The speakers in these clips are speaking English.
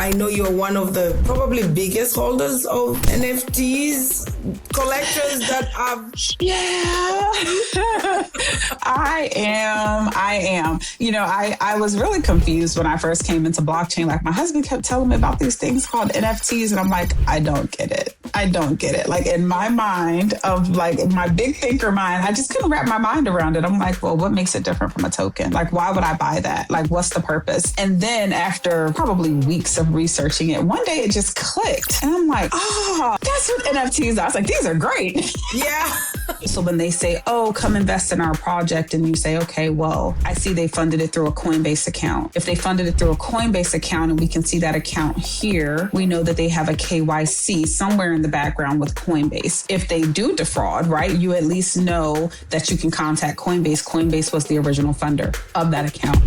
I know you're one of the probably biggest holders of NFTs, collectors that have. Yeah, I am. I was really confused when I first came into blockchain. Like my husband kept telling me about these things called NFTs. And I'm like, I don't get it. Like in my mind of like my big thinker mind, I just couldn't wrap my mind around it. I'm like, well, what makes it different from a token? Like, why would I buy that? Like, what's the purpose? And then after probably weeks of researching it, one day it just clicked. And I'm like, that's what NFTs are. I was like, these are great. Yeah. So when they say, oh, come invest in our project, and you say, okay, well, I see they funded it through a Coinbase account. If they funded it through a Coinbase account and we can see that account here, we know that they have a KYC somewhere in the background with Coinbase. If they do defraud, right, you at least know that you can contact Coinbase. Coinbase was the original funder of that account.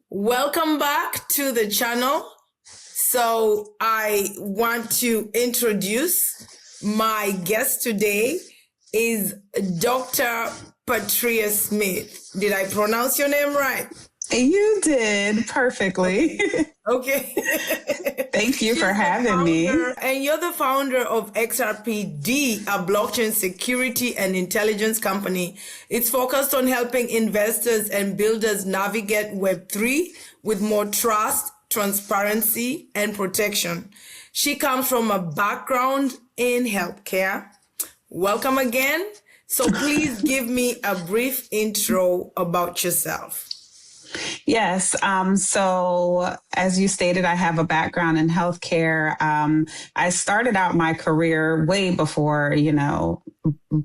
Welcome back to the channel. So I want to introduce my guest today is Dr. Patria Smith. Did I pronounce your name right? You did perfectly. Okay. Thank you for having me. And you're the founder of XRPD, a blockchain security and intelligence company. It's focused on helping investors and builders navigate Web3 with more trust, transparency, and protection. She comes from a background in healthcare. Welcome again. So please give me a brief intro about yourself. Yes. So as you stated, I have a background in healthcare. I started out my career way before,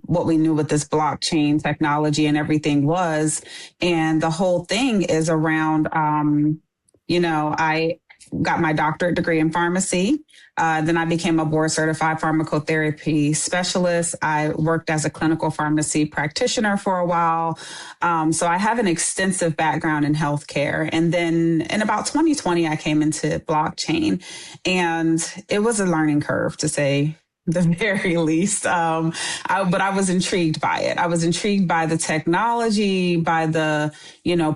what we knew with this blockchain technology and everything was. And the whole thing is around, I got my doctorate degree in pharmacy. Then I became a board certified pharmacotherapy specialist. I worked as a clinical pharmacy practitioner for a while. So I have an extensive background in healthcare. And then in about 2020, I came into blockchain, and it was a learning curve, to say the very least. But I was intrigued by it. I was intrigued by the technology, by the,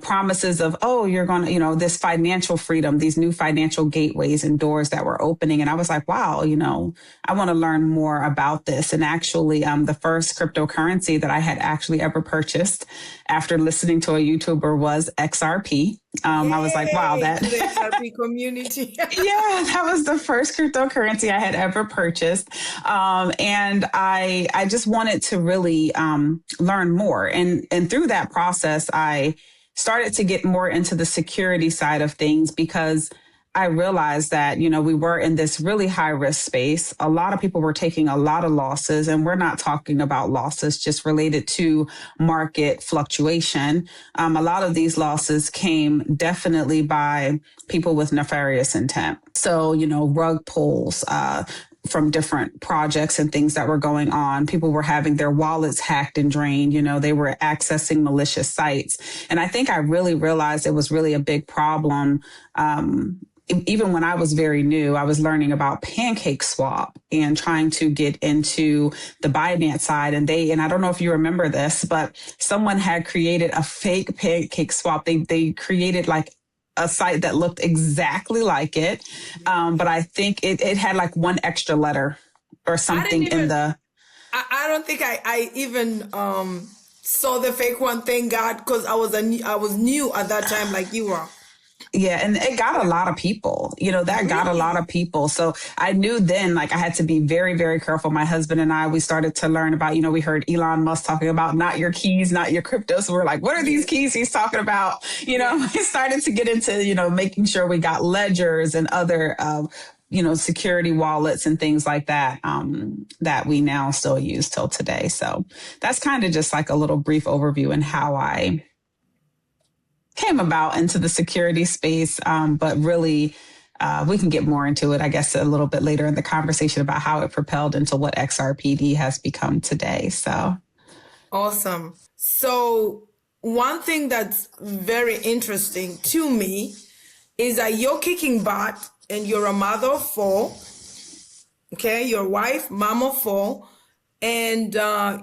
promises of, you're going to, this financial freedom, these new financial gateways and doors that were opening. And I was like, wow, I want to learn more about this. And actually, the first cryptocurrency that I had actually ever purchased after listening to a YouTuber was XRP. I was like, wow, that the XRP community. Yeah, that was the first cryptocurrency I had ever purchased. And I just wanted to really learn more. And through that process, I started to get more into the security side of things, because I realized that, we were in this really high risk space. A lot of people were taking a lot of losses, and we're not talking about losses just related to market fluctuation. A lot of these losses came definitely by people with nefarious intent. So, rug pulls, from different projects and things that were going on. People were having their wallets hacked and drained. They were accessing malicious sites. And I think I really realized it was really a big problem. Even when I was very new, I was learning about Pancake Swap and trying to get into the Binance side. And I don't know if you remember this, but someone had created a fake Pancake Swap. They created like a site that looked exactly like it. But I think it had like one extra letter or something in the. I don't think I even saw the fake one. Thank God, because I was new at that time, like you were. Yeah, and it got a lot of people, that got a lot of people. So I knew then, like, I had to be very, very careful. My husband and I, we started to learn about, we heard Elon Musk talking about not your keys, not your crypto. So we're like, what are these keys he's talking about? We started to get into, making sure we got ledgers and other, security wallets and things like that, that we now still use till today. So that's kind of just like a little brief overview and how I came about into the security space. But really, we can get more into it, I guess, a little bit later in the conversation about how it propelled into what XRPD has become today. So awesome. So one thing that's very interesting to me is that you're kicking butt and you're a mother of four, okay, your wife, mom of four, and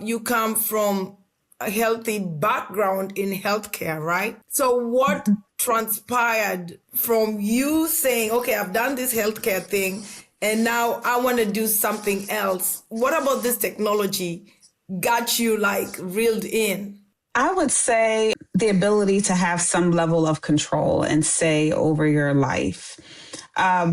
you come from a healthy background in healthcare, right? So what transpired from you saying, okay, I've done this healthcare thing and now I want to do something else? What about this technology got you like reeled in? I would say the ability to have some level of control and say over your life. A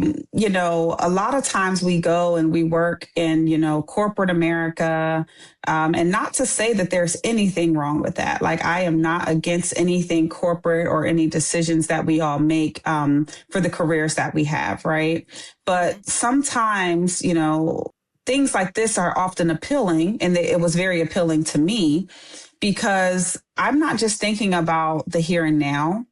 lot of times we go and we work in, corporate America. And not to say that there's anything wrong with that. Like, I am not against anything corporate or any decisions that we all make for the careers that we have, right? But sometimes, things like this are often appealing, and it was very appealing to me because I'm not just thinking about the here and now.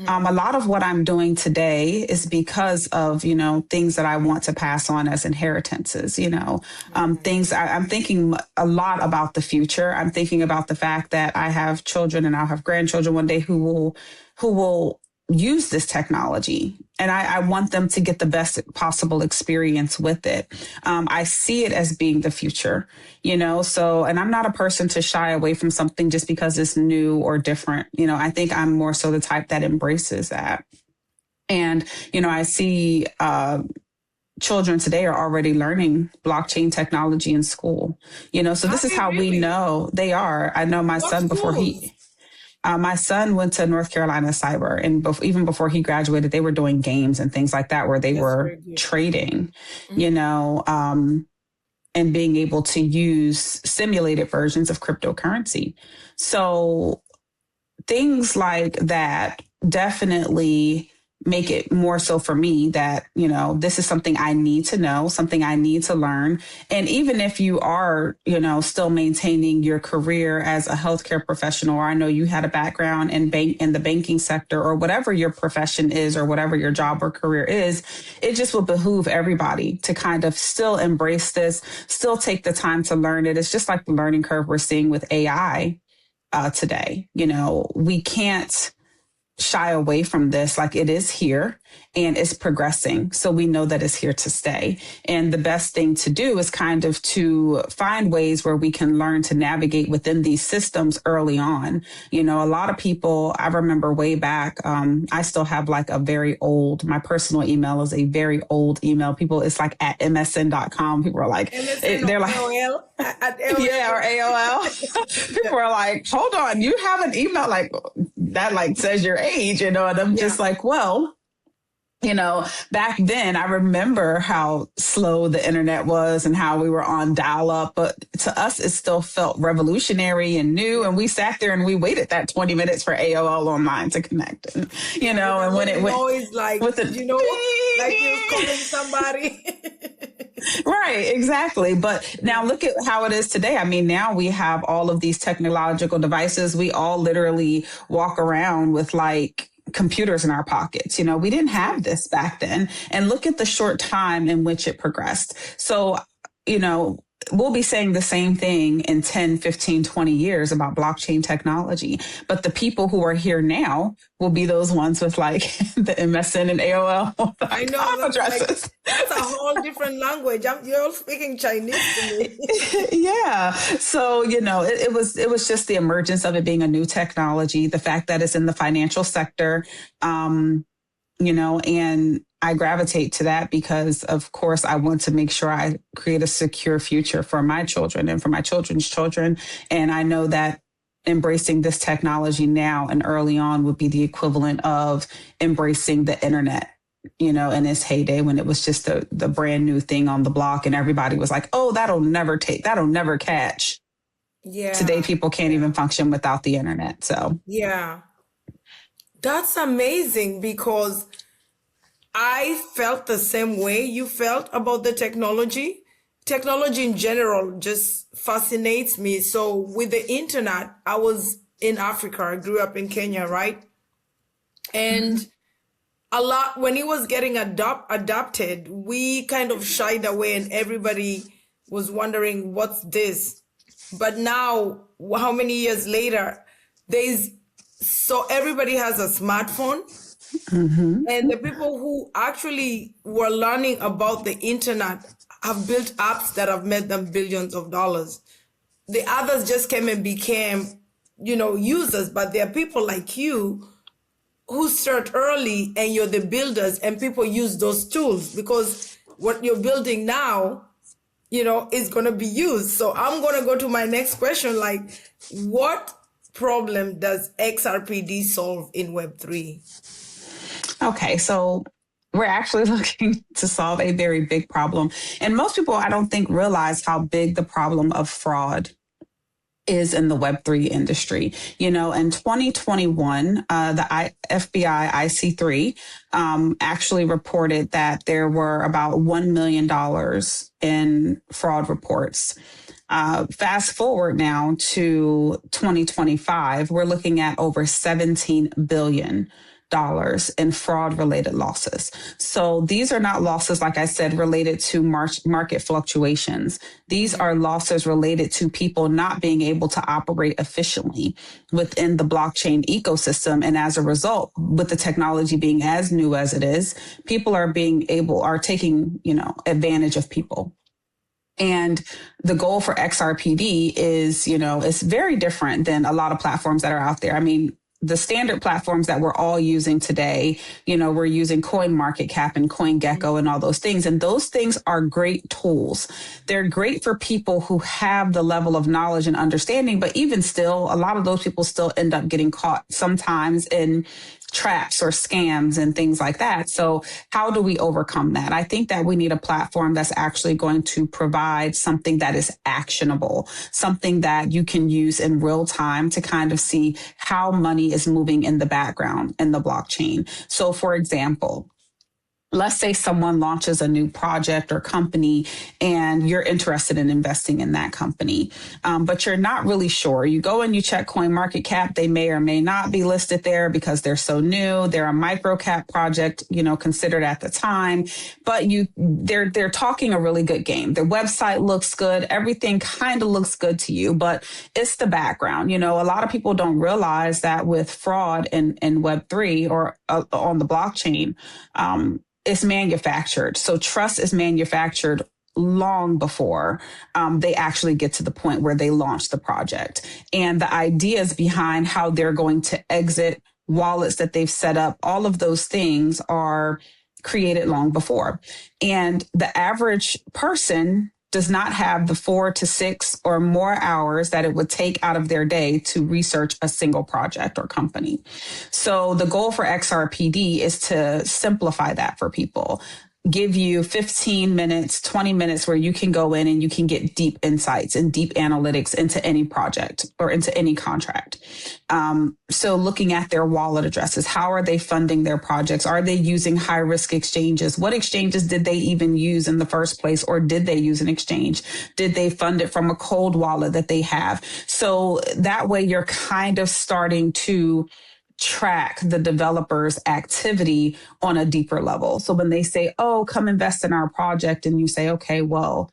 A lot of what I'm doing today is because of, things that I want to pass on as inheritances, things I'm thinking a lot about the future. I'm thinking about the fact that I have children and I'll have grandchildren one day who will use this technology. And I want them to get the best possible experience with it. I see it as being the future, and I'm not a person to shy away from something just because it's new or different. I think I'm more so the type that embraces that. And, I see, children today are already learning blockchain technology in school, so this is how we know they are. I know my son my son went to North Carolina Cyber, and even before he graduated, they were doing games and things like that where they were trading, and being able to use simulated versions of cryptocurrency. So things like that definitely make it more so for me that, this is something I need to know, something I need to learn. And even if you are, still maintaining your career as a healthcare professional, or I know you had a background in the banking sector, or whatever your profession is, or whatever your job or career is, it just will behoove everybody to kind of still embrace this, still take the time to learn it. It's just like the learning curve we're seeing with AI today. We can't shy away from this. Like, it is here and it's progressing. So we know that it's here to stay. And the best thing to do is kind of to find ways where we can learn to navigate within these systems early on. A lot of people, I remember way back, I still have like my personal email is a very old email. People, it's like at msn.com. People are like, they're like, AOL? At AOL. Yeah, or AOL. People are like, hold on, you have an email like that, like says your age, and I'm just like, well, back then I remember how slow the internet was and how we were on dial up, but to us, it still felt revolutionary and new. And we sat there and we waited that 20 minutes for AOL online to connect. And, and when it went always like, with like you're calling somebody. Right, exactly. But now look at how it is today. I mean, now we have all of these technological devices. We all literally walk around with like computers in our pockets. We didn't have this back then. And look at the short time in which it progressed. So, we'll be saying the same thing in 10, 15, 20 years about blockchain technology. But the people who are here now will be those ones with like the MSN and AOL. I know, addresses. That's a whole different language. You're speaking Chinese to me. Yeah. So, it was just the emergence of it being a new technology, the fact that it's in the financial sector, and I gravitate to that because, of course, I want to make sure I create a secure future for my children and for my children's children. And I know that embracing this technology now and early on would be the equivalent of embracing the internet, in its heyday when it was just the brand new thing on the block and everybody was like, oh, that'll never catch. Yeah. Today, people can't even function without the internet. So, yeah, that's amazing because I felt the same way you felt about the technology. Technology in general just fascinates me. So with the internet, I was in Africa. I grew up in Kenya, right? And a lot, when it was getting adopted, we kind of shied away and everybody was wondering, what's this? But now, how many years later, so everybody has a smartphone. And the people who actually were learning about the internet have built apps that have made them billions of dollars. The others just came and became, users, but there are people like you who start early and you're the builders and people use those tools because what you're building now, is going to be used. So I'm going to go to my next question. Like, what problem does XRPD solve in Web3? Okay, so we're actually looking to solve a very big problem. And most people, I don't think, realize how big the problem of fraud is in the Web3 industry. In 2021, the FBI IC3 actually reported that there were about $1 million in fraud reports. Fast forward now to 2025, we're looking at over $17 billion in fraud related losses. So these are not losses, like I said, related to market fluctuations. These are losses related to people not being able to operate efficiently within the blockchain ecosystem. And as a result, with the technology being as new as it is, people are taking, advantage of people. And the goal for XRPD is, it's very different than a lot of platforms that are out there. I mean, the standard platforms that we're all using today, we're using CoinMarketCap and CoinGecko and all those things. And those things are great tools. They're great for people who have the level of knowledge and understanding. But even still, a lot of those people still end up getting caught sometimes in traps or scams and things like that. So how do we overcome that? I think that we need a platform that's actually going to provide something that is actionable, something that you can use in real time to kind of see how money is moving in the background in the blockchain. So for example, let's say someone launches a new project or company and you're interested in investing in that company, but you're not really sure. You go and you check CoinMarketCap. They may or may not be listed there because they're so new. They're a micro cap project, considered at the time, but they're talking a really good game. Their website looks good. Everything kind of looks good to you, but it's the background. A lot of people don't realize that with fraud in Web3 or on the blockchain, it's manufactured. So trust is manufactured long before they actually get to the point where they launch the project. And the ideas behind how they're going to exit wallets that they've set up, all of those things are created long before. And the average person does not have the 4 to 6 or more hours that it would take out of their day to research a single project or company. So the goal for XRPD is to simplify that for people. Give you 15 minutes, 20 minutes where you can go in and you can get deep insights and deep analytics into any project or into any contract. So looking at their wallet addresses, how are they funding their projects? Are they using high risk exchanges? What exchanges did they even use in the first place? Or did they use an exchange? Did they fund it from a cold wallet that they have? So that way you're kind of starting to track the developer's activity on a deeper level. So when they say, oh, come invest in our project, and you say, okay, well,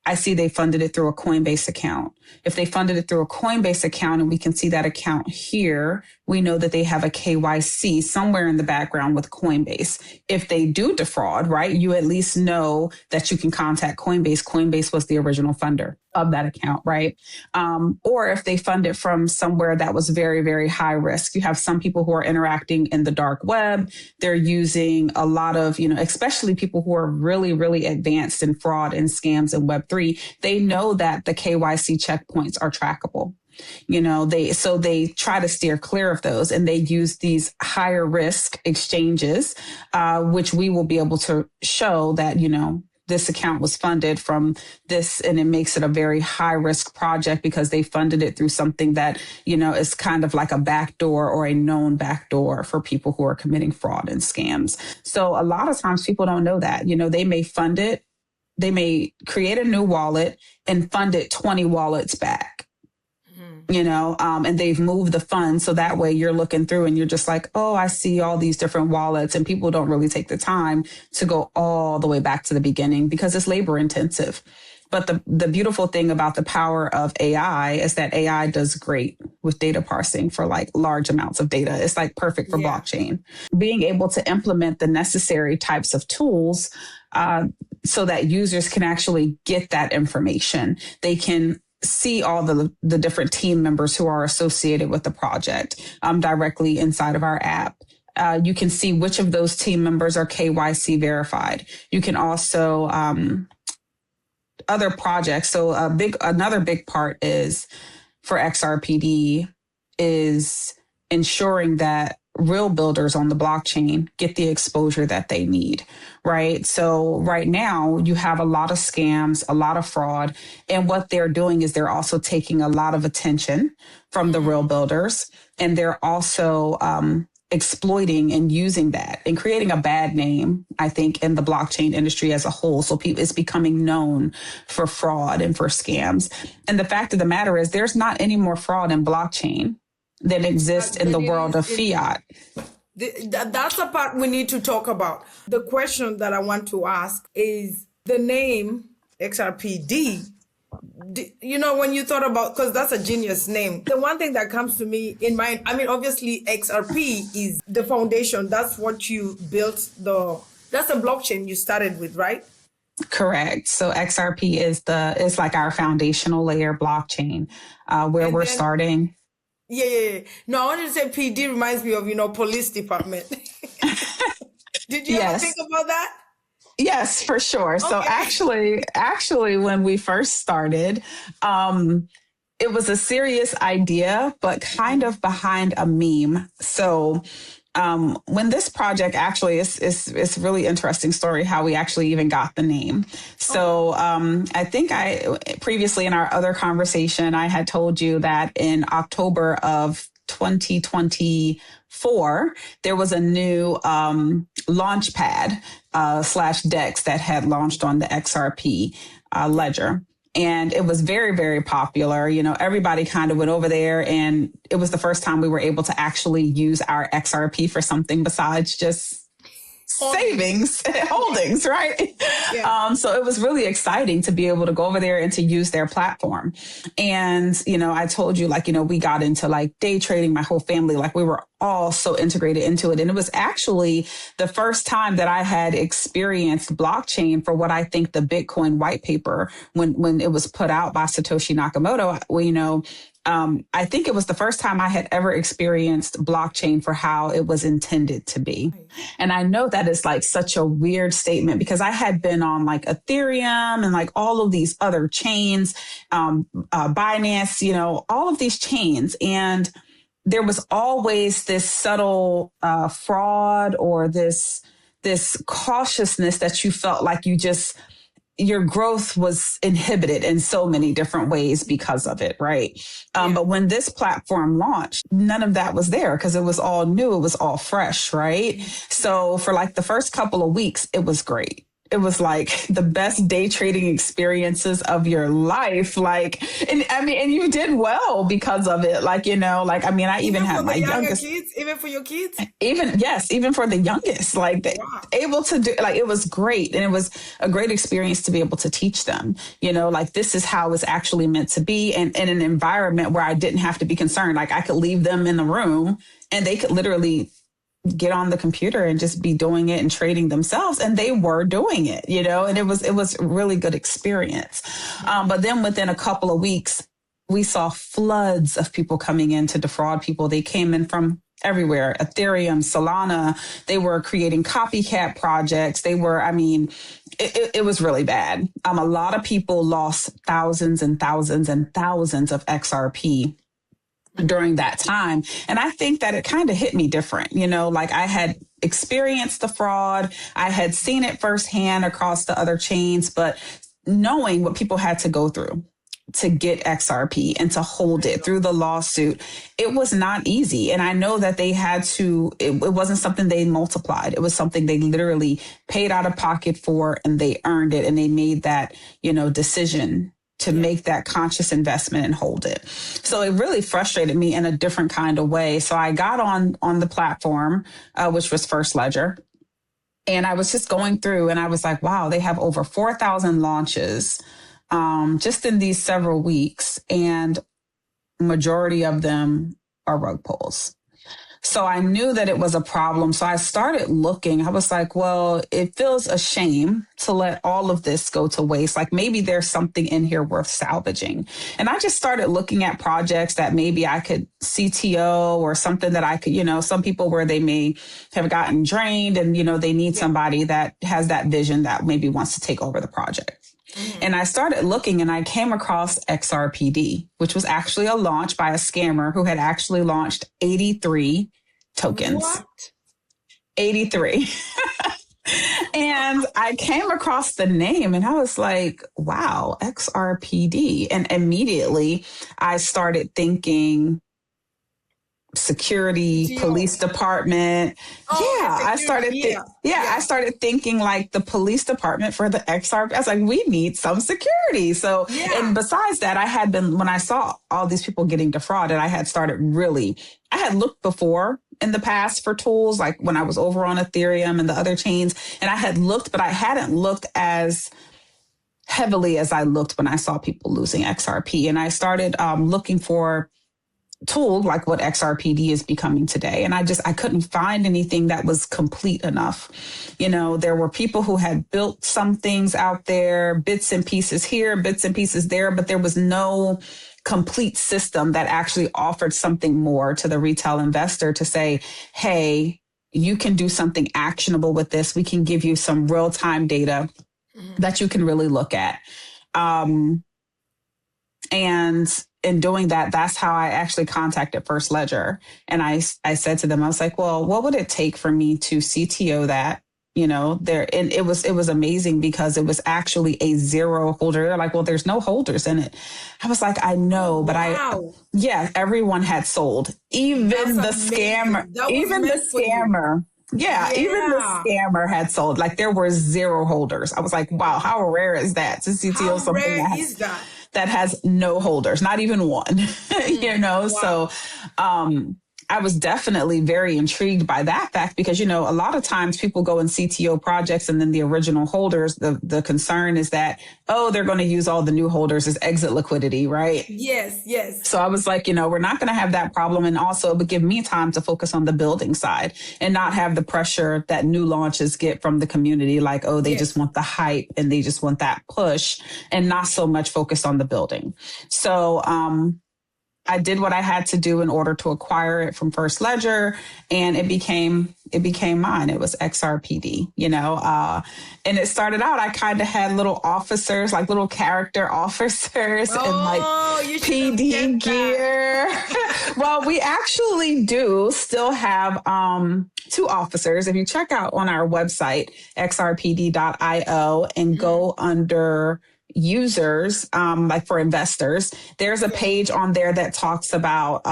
I see they funded it through a Coinbase account. If they funded it through a Coinbase account and we can see that account here, we know that they have a KYC somewhere in the background with Coinbase. If they do defraud, right, you at least know that you can contact Coinbase. Coinbase was the original funder of that account, right? Or if they fund it from somewhere that was very, very high risk. You have some people who are interacting in the dark web. They're using a lot of, especially people who are really, really advanced in fraud and scams in Web3. They know that the KYC checkpoints are trackable. They try to steer clear of those, and they use these higher risk exchanges, which we will be able to show that, this account was funded from this, and it makes it a very high risk project because they funded it through something that, is kind of like a backdoor or a known backdoor for people who are committing fraud and scams. So a lot of times people don't know that, they may fund it. They may create a new wallet and fund it 20 wallets back. And they've moved the funds. So that way you're looking through and you're just like, oh, I see all these different wallets, and people don't really take the time to go all the way back to the beginning because it's labor intensive. But the beautiful thing about the power of AI is that AI does great with data parsing for like large amounts of data. It's like perfect for Yeah. blockchain. Being able to implement the necessary types of tools so that users can actually get that information. They can see all the different team members who are associated with the project directly inside of our app. You can see which of those team members are KYC verified. You can also other projects. So another big part is for XRPD is ensuring that real builders on the blockchain get the exposure that they need, right? So right now you have a lot of scams, a lot of fraud, and what they're doing is they're also taking a lot of attention from the real builders, and they're also exploiting and using that and creating a bad name, I think, in the blockchain industry as a whole. So it's becoming known for fraud and for scams. And the fact of the matter is there's not any more fraud in blockchain than exists in the world of fiat. That's the part we need to talk about. The question that I want to ask is the name XRPD. You know, when you thought about, because that's a genius name, the one thing that comes to me in mind, I mean, obviously XRP is the foundation. That's what you built that's the blockchain you started with, right? Correct. So XRP is like our foundational layer blockchain where we're starting. Yeah. No, I wanted to say PD reminds me of, police department. Did you ever think about that? Yes, for sure. Okay. So actually, when we first started, it was a serious idea, but kind of behind a meme. So when this project actually is a really interesting story, how we actually even got the name. So I think previously in our other conversation, I had told you that in October of 2024, there was a new launch pad / DEX that had launched on the XRP ledger. And it was very, very popular. Everybody kind of went over there, and it was the first time we were able to actually use our XRP for something besides just savings holdings, right? Yeah. So it was really exciting to be able to go over there and to use their platform. And, I told you, we got into day trading, my whole family, we were all so integrated into it. And it was actually the first time that I had experienced blockchain for what I think the Bitcoin white paper, when it was put out by Satoshi Nakamoto, I think it was the first time I had ever experienced blockchain for how it was intended to be. And I know that is such a weird statement because I had been on Ethereum and all of these other chains, Binance, all of these chains. And there was always this subtle fraud or this cautiousness that you felt like your growth was inhibited in so many different ways because of it, right? But when this platform launched, none of that was there because it was all new. It was all fresh, right? So for the first couple of weeks, it was great. It was the best day trading experiences of your life. And you did well because of it. I even had my youngest kids, even for your kids, even for the youngest, able to do, it was great. And it was a great experience to be able to teach them, this is how it's actually meant to be. And in an environment where I didn't have to be concerned, I could leave them in the room and they could literally get on the computer and just be doing it and trading themselves. And they were doing it, and it was a really good experience. But then within a couple of weeks, we saw floods of people coming in to defraud people. They came in from everywhere. Ethereum, Solana, they were creating copycat projects. They were, it was really bad. A lot of people lost thousands and thousands and thousands of XRP during that time. And I think that it kind of hit me different. I had experienced the fraud. I had seen it firsthand across the other chains, but knowing what people had to go through to get XRP and to hold it through the lawsuit, it was not easy. And I know that they had to, it wasn't something they multiplied. It was something they literally paid out of pocket for, and they earned it. And they made that, decision to make that conscious investment and hold it. So it really frustrated me in a different kind of way. So I got on the platform, which was First Ledger. And I was just going through and I was like, wow, they have over 4,000 launches just in these several weeks, and majority of them are rug pulls. So I knew that it was a problem. So I started looking. I was like, well, it feels a shame to let all of this go to waste. Like maybe there's something in here worth salvaging. And I just started looking at projects that maybe I could CTO or something that I could, some people where they may have gotten drained and, they need somebody that has that vision that maybe wants to take over the project. And I started looking and I came across XRPD, which was actually a launch by a scammer who had actually launched 83 tokens. What? 83. And I came across the name and I was like, wow, XRPD. And immediately I started thinking security, police department. I started thinking like the police department for the XRP. I was like, we need some security. So, and besides that, when I saw all these people getting defrauded, I had looked before in the past for tools, like when I was over on Ethereum and the other chains, and I had looked, but I hadn't looked as heavily as I looked when I saw people losing XRP. And I started looking for tool like what XRPD is becoming today. And I couldn't find anything that was complete enough. There were people who had built some things out there, bits and pieces here, bits and pieces there, but there was no complete system that actually offered something more to the retail investor to say, hey, you can do something actionable with this. We can give you some real-time data that you can really look at. And in doing that, that's how I actually contacted First Ledger. And I said to them, I was like, well, what would it take for me to CTO that? And it was amazing because it was actually a zero holder. They're like, well, there's no holders in it. I was like, I know, but everyone had sold. Even the scammer. Even the scammer had sold. Like there were zero holders. I was like, wow, how rare is that to CTO something that has no holders, not even one, Wow. So, I was definitely very intrigued by that fact because, a lot of times people go in CTO projects and then the original holders, the concern is that, they're going to use all the new holders as exit liquidity, right? Yes. So I was like, we're not going to have that problem. And also it would give me time to focus on the building side and not have the pressure that new launches get from the community. Like, they just want the hype and they just want that push and not so much focused on the building. So, I did what I had to do in order to acquire it from First Ledger, and it became mine. It was XRPD, and it started out, I kind of had little officers, like little character officers and like PD gear. Well, we actually do still have, 2 officers. If you check out on our website, xrpd.io and go under users, like for investors, there's a page on there that talks about,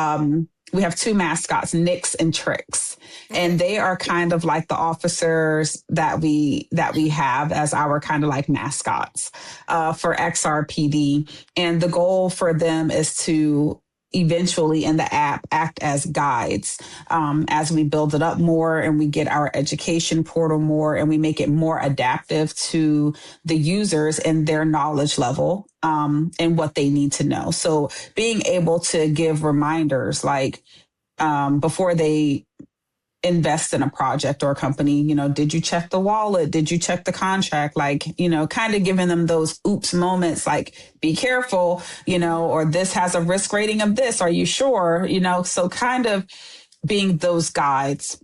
we have 2 mascots, Nix and Trix, and they are kind of like the officers that we have as our kind of like mascots, for XRPD. And the goal for them is to eventually in the app act as guides, as we build it up more and we get our education portal more and we make it more adaptive to the users and their knowledge level, and what they need to know. So being able to give reminders like, before they invest in a project or a company, did you check the wallet? Did you check the contract? Like, kind of giving them those oops moments, like be careful, or this has a risk rating of this. Are you sure? So kind of being those guides.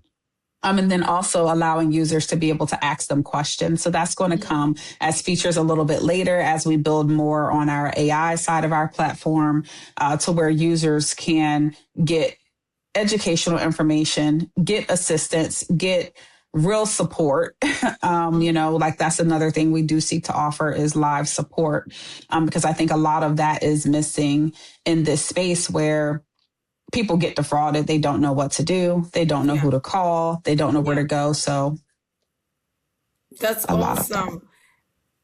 And then also allowing users to be able to ask them questions. So that's going to come as features a little bit later as we build more on our AI side of our platform, to where users can get educational information, get assistance, get real support. Like that's another thing we do seek to offer is live support, because I think a lot of that is missing in this space where people get defrauded. They don't know what to do. They don't know who to call. They don't know where to go. So that's awesome.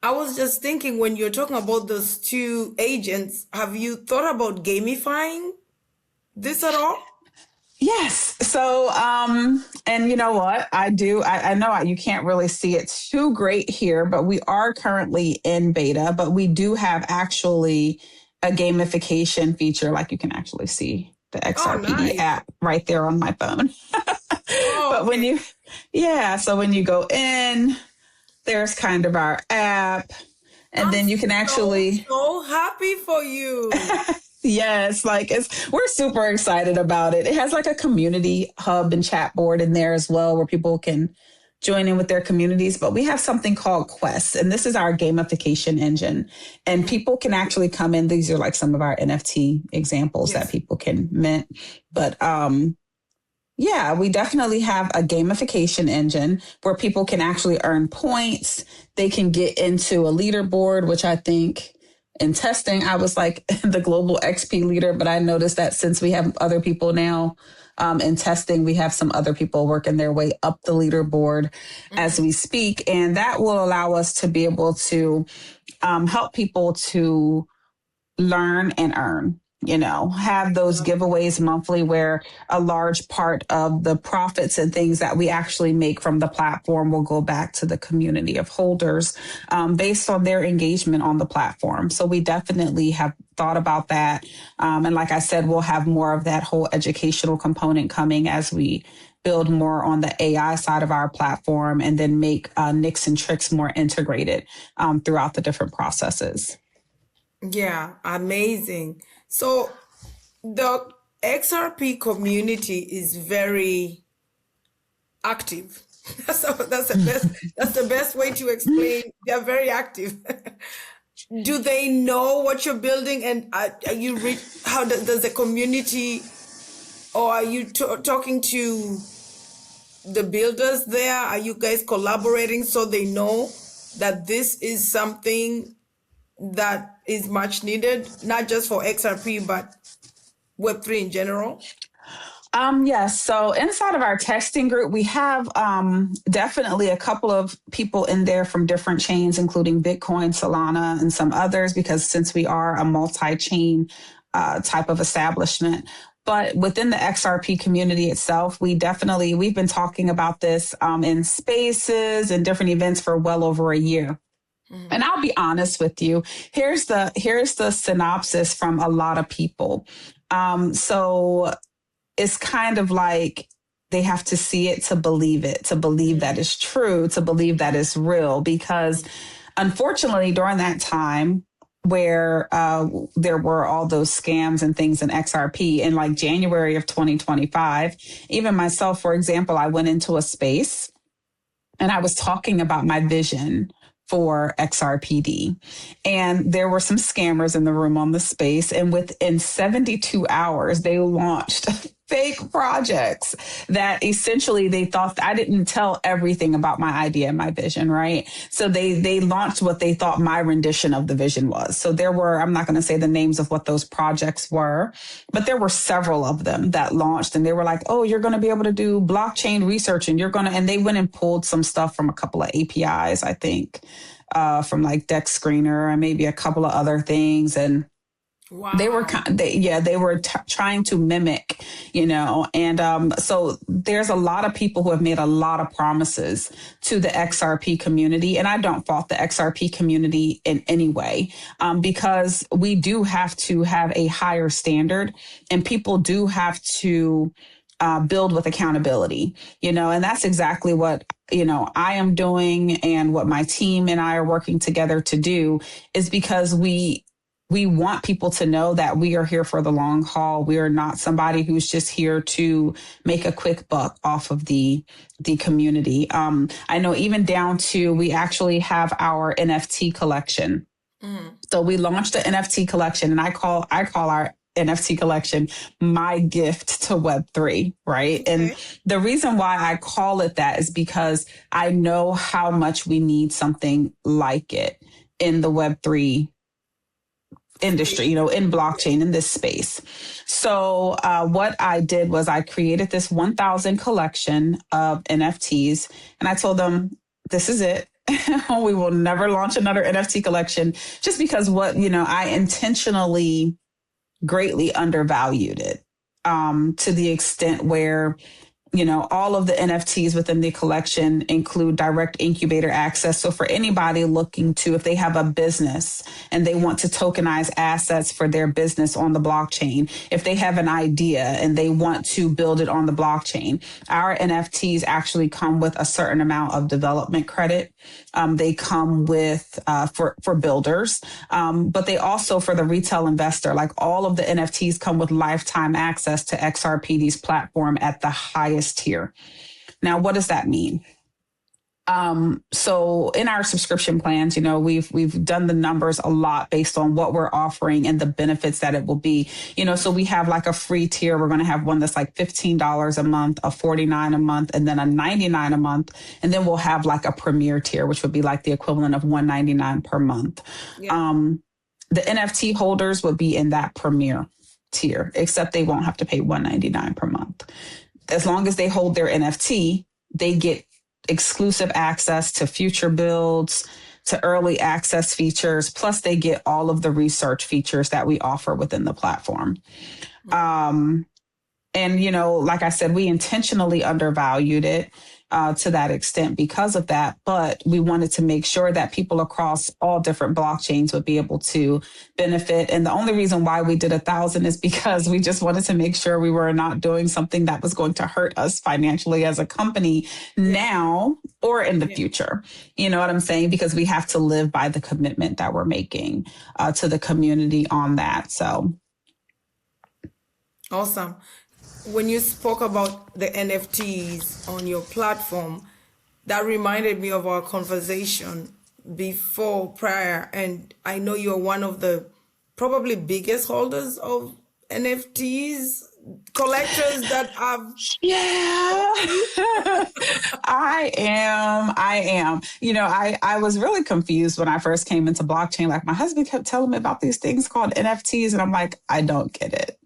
I was just thinking when you're talking about those 2 agents, have you thought about gamifying this at all? Yes. So, and you know what I do? I know you can't really see it too great here, but we are currently in beta, but we do have actually a gamification feature. Like you can actually see the Oh, XRPD nice. app right there on my phone. Oh, But when okay. so when you go in, there's kind of our app, and I'm then you can so, actually so happy for you. yes, like we're super excited about it. It has like a community hub and chat board in there as well where people can join in with their communities. But we have something called Quest, and this is our gamification engine. And Mhm. people can actually come in. These are like some of our NFT examples that Yes. people can mint. But yeah, we definitely have a gamification engine where people can actually earn points. They can get into a leaderboard, which I think in testing, I was like the global XP leader, but I noticed that since we have other people now in testing, we have some other people working their way up the leaderboard as Mhm. we speak. And that will allow us to be able to help people to learn and earn, have those giveaways monthly where a large part of the profits and things that we actually make from the platform will go back to the community of holders based on their engagement on the platform. So we definitely have thought about that. And like I said, we'll have more of that whole educational component coming as we build more on the AI side of our platform and then make nicks and tricks more integrated throughout the different processes. Yeah, amazing. So the XRP community is very active. That's the best way to explain. They're very active. Do they know what you're building, and are you how does the community, or are you talking to the builders there? Are you guys collaborating so they know that this is something that is much needed, not just for XRP, but Web3 in general? Yes. So inside of our testing group, we have definitely a couple of people in there from different chains, including Bitcoin, Solana, and some others, because since we are a multi-chain type of establishment. But within the XRP community itself, we've been talking about this in spaces and different events for well over a year. Mhm. And I'll be honest with you. Here's the synopsis from a lot of people. So it's kind of like they have to see it, to believe that it's true, to believe that it's real. Because unfortunately, during that time where there were all those scams and things in XRP in like January of 2025, even myself, for example, I went into a space and I was talking about my vision for XRPD. And there were some scammers in the room on the space. And within 72 hours, they launched fake projects that essentially they thought I didn't tell everything about my idea and my vision, right? So they launched what they thought my rendition of the vision was. So there were, I'm not going to say the names of what those projects were, but there were several of them that launched and they were like, oh, you're going to be able to do blockchain research and and they went and pulled some stuff from a couple of APIs, I think, from like Dex Screener and maybe a couple of other things. And they were Wow. they were trying to mimic, and so there's a lot of people who have made a lot of promises to the XRP community, and I don't fault the XRP community in any way, because we do have to have a higher standard, and people do have to build with accountability, and that's exactly what I am doing, and what my team and I are working together to do is because we want people to know that we are here for the long haul. We are not somebody who's just here to make a quick buck off of the community. I know even down to we actually have our NFT collection. Mhm. So we launched the NFT collection, and I call our NFT collection my gift to Web3, right? And Okay. the reason why I call it that is because I know how much we need something like it in the Web3 industry, Space. in Yes. blockchain, in this space. So what I did was I created this 1,000 collection of NFTs, and I told them, this is it. We will never launch another NFT collection, just because I intentionally greatly undervalued it. to the extent where all of the NFTs within the collection include direct incubator access. So for anybody looking to, if they have a business and they want to tokenize assets for their business on the blockchain, if they have an idea and they want to build it on the blockchain, our NFTs actually come with a certain amount of development credit. They come with for builders, but they also, for the retail investor, like all of the NFTs come with lifetime access to XRPD's platform at the highest tier. Now, what does that mean? So in our subscription plans, we've done the numbers a lot based on what we're offering and the benefits that it will be. So we have like a free tier. We're going to have one that's like $15 a month, a $49 a month, and then a $99 a month. And then we'll have like a premier tier, which would be like the equivalent of $199 per month. Yeah. The NFT holders would be in that premier tier, except they won't have to pay $199 per month. As long as they hold their NFT, they get exclusive access to future builds, to early access features, plus they get all of the research features that we offer within the platform. And, like I said, we intentionally undervalued it to that extent because of that. But we wanted to make sure that people across all different blockchains would be able to benefit. And the only reason why we did 1,000 is because we just wanted to make sure we were not doing something that was going to hurt us financially as a company now or in the future. You know what I'm saying? Because we have to live by the commitment that we're making to the community on that. So. Awesome. When you spoke about the NFTs on your platform, that reminded me of our conversation prior. And I know you're one of the probably biggest holders of NFTs, collectors that have. Yeah, I am. I was really confused when I first came into blockchain. Like my husband kept telling me about these things called NFTs. And I'm like, I don't get it.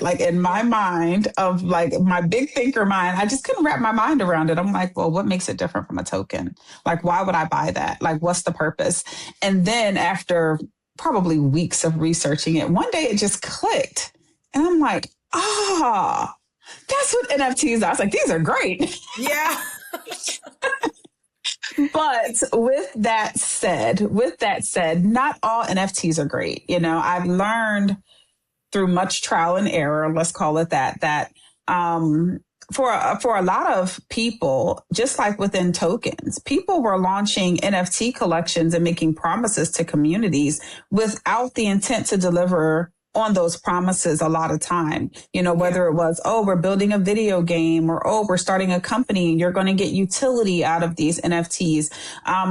Like in my mind of like my big thinker mind, I just couldn't wrap my mind around it. I'm like, well, what makes it different from a token? Like, why would I buy that? Like, what's the purpose? And then after probably weeks of researching it, one day it just clicked. And I'm like, that's what NFTs are. I was like, these are great. Yeah. But with that said, not all NFTs are great. I've learned through much trial and error, let's call it that for a lot of people, just like within tokens, people were launching NFT collections and making promises to communities without the intent to deliver on those promises a lot of time, whether it was, we're building a video game or, we're starting a company and you're going to get utility out of these NFTs.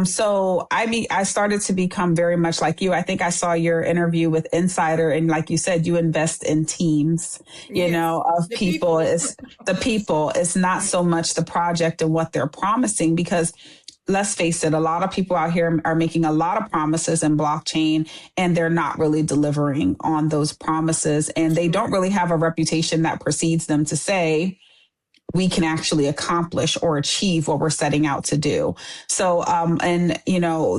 So I started to become very much like you. I think I saw your interview with Insider and like you said, you invest in teams, of people. It's the people. It's not so much the project and what they're promising because let's face it, a lot of people out here are making a lot of promises in blockchain and they're not really delivering on those promises. And they don't really have a reputation that precedes them to say, we can actually accomplish or achieve what we're setting out to do. So,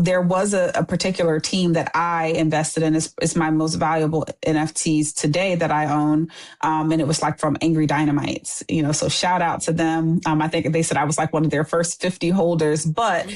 there was a particular team that I invested in. It's my most valuable NFTs today that I own. And it was like from Angry Dynamites, so shout out to them. I think they said I was like one of their first 50 holders, but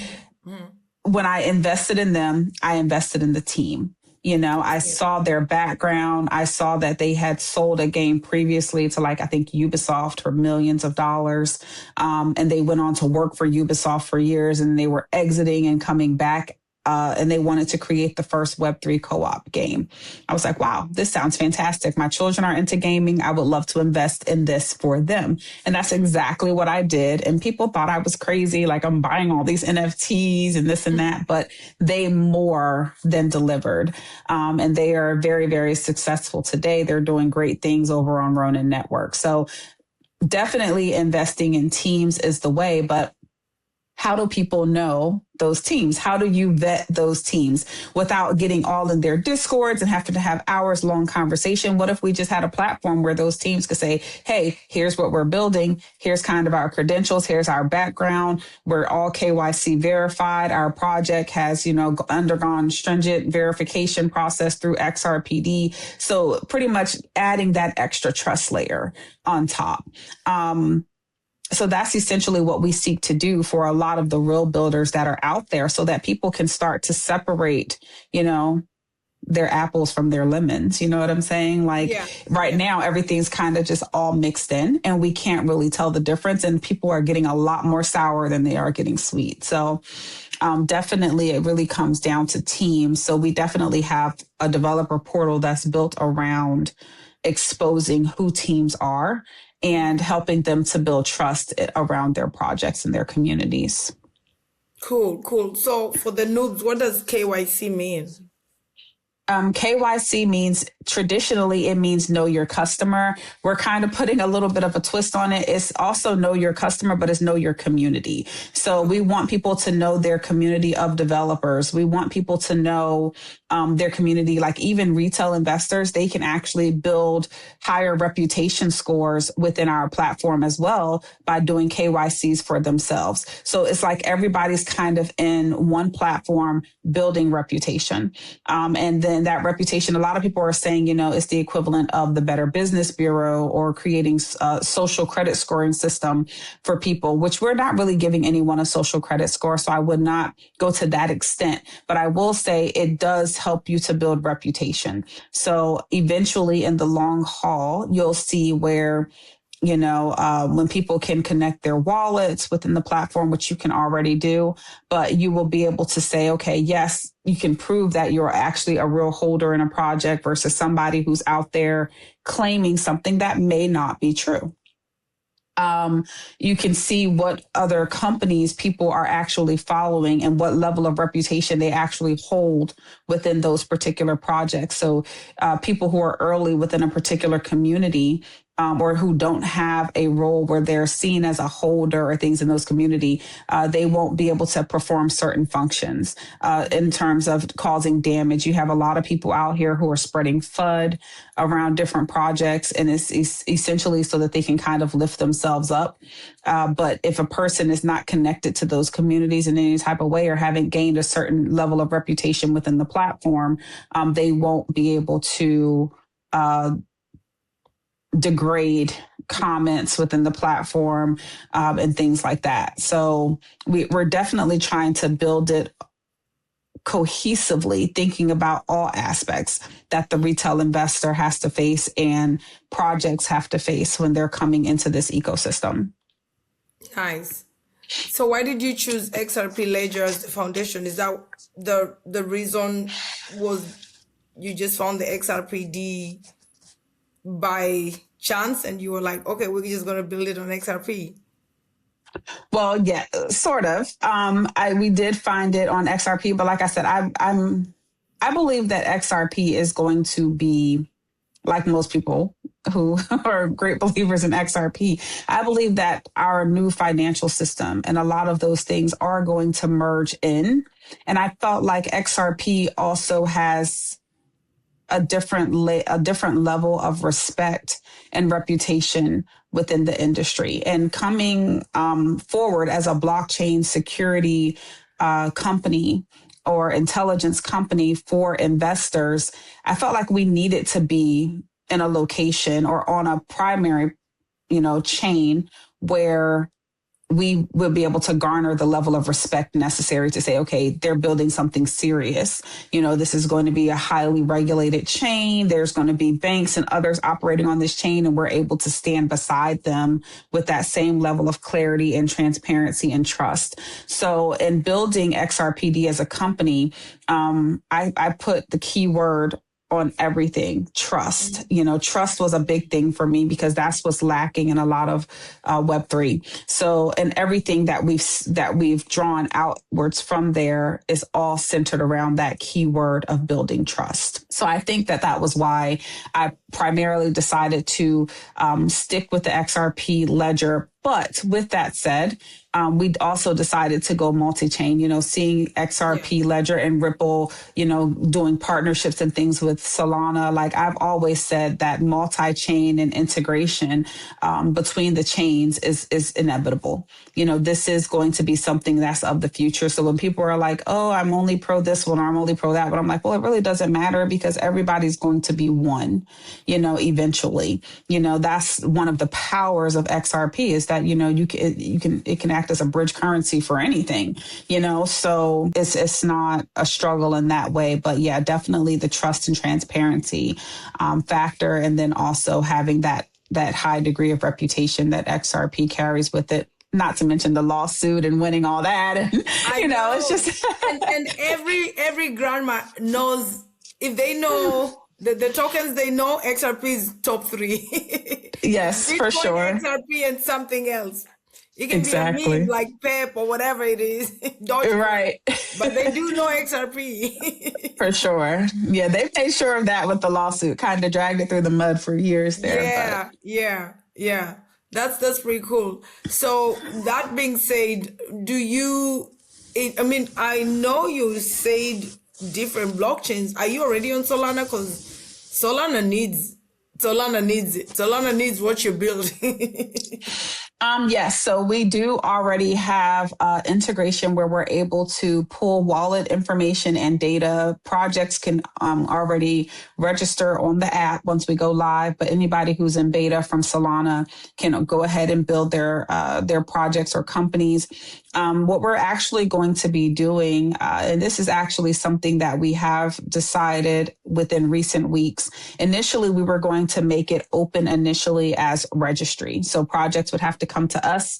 when I invested in them, I invested in the team. I saw their background. I saw that they had sold a game previously to I think Ubisoft for millions of dollars. And they went on to work for Ubisoft for years and they were exiting and coming back. And they wanted to create the first Web3 co-op game. I was like, wow, this sounds fantastic. My children are into gaming. I would love to invest in this for them. And that's exactly what I did. And people thought I was crazy. Like I'm buying all these NFTs and this and that, but they more than delivered. And they are very, very successful today. They're doing great things over on Ronin Network. So definitely investing in teams is the way, but how do people know those teams? How do you vet those teams without getting all in their discords and having to have hours long conversation? What if we just had a platform where those teams could say, hey, here's what we're building. Here's kind of our credentials. Here's our background. We're all KYC verified. Our project has, undergone stringent verification process through XRPD. So pretty much adding that extra trust layer on top. So that's essentially what we seek to do for a lot of the real builders that are out there, so that people can start to separate, their apples from their lemons. You know what I'm saying? Right now, everything's kind of just all mixed in and we can't really tell the difference. And people are getting a lot more sour than they are getting sweet. So definitely it really comes down to teams. So we definitely have a developer portal that's built around exposing who teams are and helping them to build trust around their projects and their communities. Cool. So for the noobs, what does KYC mean? KYC means, traditionally, it means know your customer. We're kind of putting a little bit of a twist on it. It's also know your customer, but it's know your community. So we want people to know their community of developers. We want people to know their community, like even retail investors, they can actually build higher reputation scores within our platform as well by doing KYCs for themselves. So it's like everybody's kind of in one platform building reputation. And then that reputation, a lot of people are saying, it's the equivalent of the Better Business Bureau or creating a social credit scoring system for people, which we're not really giving anyone a social credit score. So I would not go to that extent, but I will say it does help you to build reputation. So eventually in the long haul, you'll see where when people can connect their wallets within the platform, which you can already do, but you will be able to say, okay, yes, you can prove that you're actually a real holder in a project versus somebody who's out there claiming something that may not be true. You can see what other companies people are actually following and what level of reputation they actually hold within those particular projects. So people who are early within a particular community or who don't have a role where they're seen as a holder or things in those community, they won't be able to perform certain functions in terms of causing damage. You have a lot of people out here who are spreading FUD around different projects, and it's essentially so that they can kind of lift themselves up. But if a person is not connected to those communities in any type of way or haven't gained a certain level of reputation within the platform, they won't be able to degrade comments within the platform and things like that. So we're definitely trying to build it cohesively, thinking about all aspects that the retail investor has to face and projects have to face when they're coming into this ecosystem. Nice. So why did you choose XRP Ledger as the foundation? Is that the reason? Was you just found the XRPD by chance and you were like, okay, we're just going to build it on XRP? Well, yeah, sort of. We did find it on XRP, but like I said, I believe that XRP is going to be, like most people who are great believers in XRP, I believe that our new financial system and a lot of those things are going to merge in. And I felt like XRP also has a different level of respect and reputation within the industry. And coming forward as a blockchain security company or intelligence company for investors, I felt like we needed to be in a location or on a primary, chain where we will be able to garner the level of respect necessary to say, okay, they're building something serious. This is going to be a highly regulated chain. There's going to be banks and others operating on this chain, and we're able to stand beside them with that same level of clarity and transparency and trust. So in building XRPD as a company, I put the keyword on everything, trust. Trust was a big thing for me because that's what's lacking in a lot of Web3. So, and everything that we've drawn outwards from there is all centered around that keyword of building trust. So I think that was why I primarily decided to stick with the XRP ledger. But with that said, we also decided to go multi-chain, seeing XRP ledger and Ripple, doing partnerships and things with Solana. Like I've always said that multi-chain and integration between the chains is inevitable. This is going to be something that's of the future. So when people are like, oh, I'm only pro this one or I'm only pro that one, I'm like, well, it really doesn't matter because everybody's going to be one, eventually. That's one of the powers of XRP is that, it can act as a bridge currency for anything, so it's not a struggle in that way. But yeah, definitely the trust and transparency factor. And then also having that high degree of reputation that XRP carries with it. Not to mention the lawsuit and winning all that. And, it's just. and every grandma knows if they know the tokens, they know XRP is top 3. Yes, Bitcoin, for sure. XRP and something else. It can Exactly. be a meme like Pep or whatever it is. Right. But they do know XRP. For sure. Yeah, they've made sure of that with the lawsuit. Kind of dragged it through the mud for years there. Yeah. That's pretty cool. So that being said, I know you said different blockchains. Are you already on Solana? Because Solana needs it. Solana needs what you build. Yes. So we do already have integration where we're able to pull wallet information and data. Projects can already register on the app once we go live, but anybody who's in beta from Solana can go ahead and build their projects or companies. What we're actually going to be doing, and this is actually something that we have decided within recent weeks. Initially, we were going to make it open initially as registry. So projects would have to come to us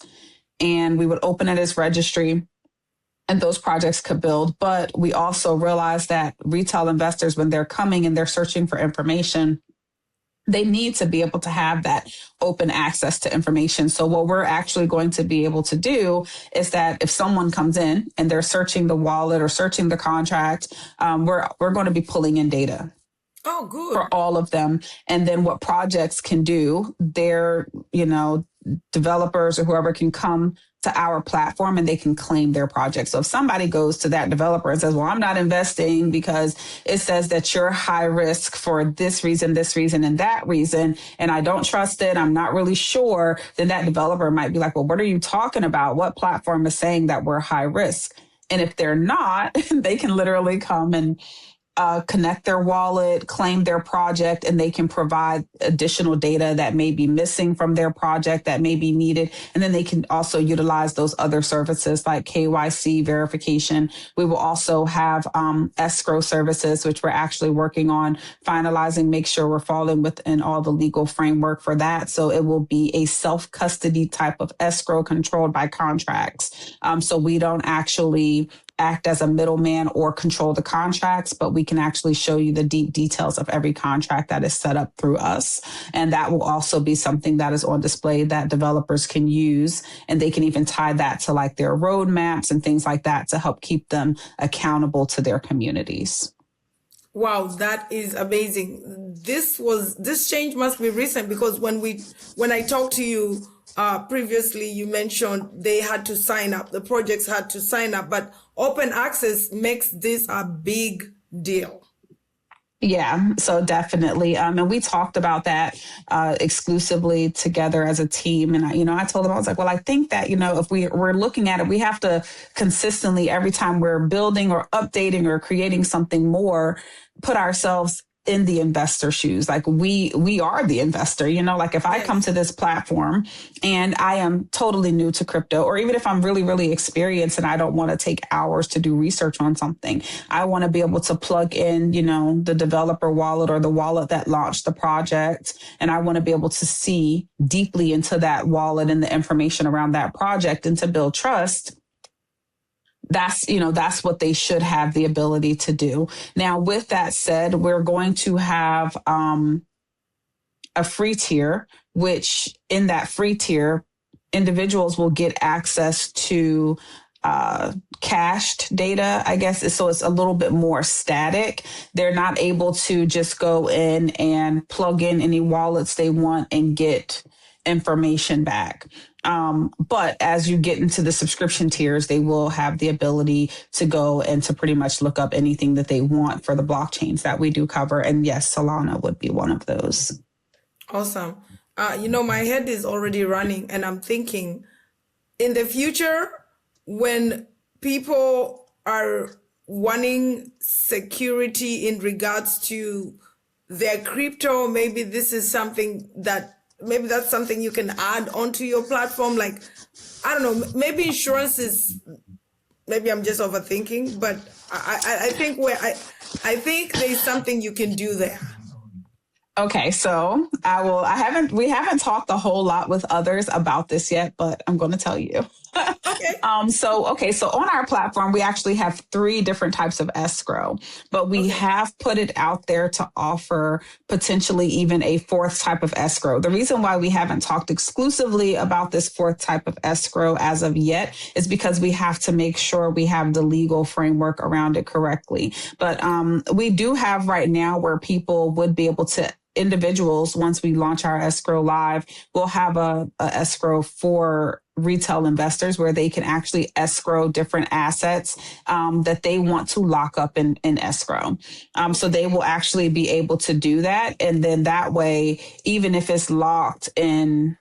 and we would open it as registry and those projects could build. But we also realized that retail investors, when they're coming and they're searching for information, they need to be able to have that open access to information. So what we're actually going to be able to do is that if someone comes in and they're searching the wallet or searching the contract, we're going to be pulling in data. Oh, good. For all of them. And then what projects can do, their, developers or whoever can come to our platform and they can claim their project. So if somebody goes to that developer and says, well, I'm not investing because it says that you're high risk for this reason, and that reason, and I don't trust it, I'm not really sure, then that developer might be like, well, what are you talking about? What platform is saying that we're high risk? And if they're not, they can literally come and connect their wallet, claim their project, and they can provide additional data that may be missing from their project that may be needed. And then they can also utilize those other services like KYC verification. We will also have escrow services, which we're actually working on finalizing, make sure we're falling within all the legal framework for that. So it will be a self-custody type of escrow controlled by contracts. So we don't actually act as a middleman or control the contracts, but we can actually show you the deep details of every contract that is set up through us. And that will also be something that is on display that developers can use. And they can even tie that to like their roadmaps and things like that to help keep them accountable to their communities. Wow, that is amazing. This change must be recent because when I talked to you previously, you mentioned they had to sign up, the projects had to sign up, but open access makes this a big deal. Yeah, so definitely. And we talked about that exclusively together as a team. And, I told them, I was like, well, I think that, if we're looking at it, we have to consistently, every time we're building or updating or creating something more, put ourselves in the investor shoes. Like we are the investor, like if I come to this platform and I am totally new to crypto, or even if I'm really, really experienced and I don't want to take hours to do research on something, I want to be able to plug in, the developer wallet or the wallet that launched the project. And I want to be able to see deeply into that wallet and the information around that project and to build trust. That's what they should have the ability to do. Now, with that said, we're going to have a free tier, which in that free tier, individuals will get access to cached data, I guess. So it's a little bit more static. They're not able to just go in and plug in any wallets they want and get information back. But as you get into the subscription tiers, they will have the ability to go and to pretty much look up anything that they want for the blockchains that we do cover. And yes, Solana would be one of those. Awesome. My head is already running, and I'm thinking in the future, when people are wanting security in regards to their crypto, maybe this is something maybe that's something you can add onto your platform. Like, I don't know, maybe insurance is, maybe I'm just overthinking, but I think I think there's something you can do there. Okay, so we haven't talked a whole lot with others about this yet, but I'm going to tell you. Okay. So on our platform, we actually have 3 different types of escrow, but we have put it out there to offer potentially even a 4th type of escrow. The reason why we haven't talked exclusively about this 4th type of escrow as of yet is because we have to make sure we have the legal framework around it correctly. But we do have right now where people would be able to, individuals, once we launch our escrow live, we'll have a escrow for retail investors where they can actually escrow different assets that they want to lock up in escrow. So they will actually be able to do that. And then that way, even if it's locked in